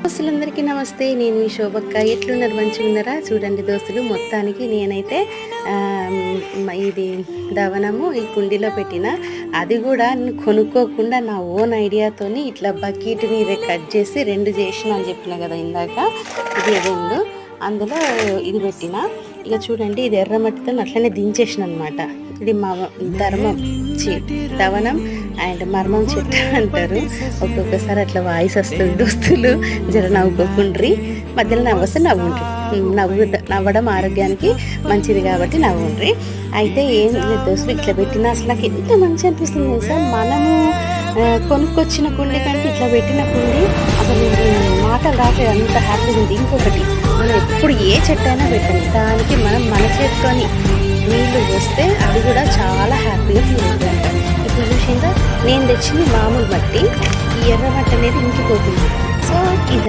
దోస్తులందరికీ నమస్తే. నేను మీ శోభక్క. ఎట్లున్నారు? మంచిగా ఉన్నారా? చూడండి దోస్తులు, మొత్తానికి నేనైతే ఇది దవనము ఈ కుండీలో పెట్టిన, అది కూడా కొనుక్కోకుండా నా ఓన్ ఐడియాతోని ఇట్లా బకెట్ మీద కట్ చేసి 2 చేసిన అని చెప్పిన కదా ఇందాక. ఇది 2, అందులో ఇది పెట్టిన. ఇక చూడండి, ఇది ఎర్రమట్టితో అట్లనే దించేసిన అనమాట. ఇది మా దవనం అండ్ మర్మం చెట్టు అంటారు. ఒక్కొక్కసారి అట్లా వాయిస్ వస్తుంది దోస్తులు, జర నవ్వుకోకుండ్రి. మధ్యలో నవ్వస్తే నవ్వడం ఆరోగ్యానికి మంచిది కాబట్టి నవ్వుండ్రి. అయితే ఏం లేదు దోస్తులు, ఇట్లా పెట్టినా అసలు నాకు ఎంత మంచి అనిపిస్తుంది సార్. మనము కొనుక్కొచ్చిన కుండీ కంటే ఇట్లా పెట్టిన కుండీ అసలు మాటలు రావట్లేదు, అంత హ్యాపీగా ఉంది. ఇంకొకటి, మనం ఎప్పుడు ఏ చెట్టు అయినా పెట్టండి, దానికి మనం మన చేతితోని నీళ్లు వేస్తే అది కూడా చాలా హ్యాపీగా ఫీల్ అవుతుందంట. ఇప్పుడు చూసిందా, నేను తెచ్చింది మామూలు మట్టి, ఈ ఎర్ర మట్టి అనేది ఇంకిపోతుంది. సో ఇది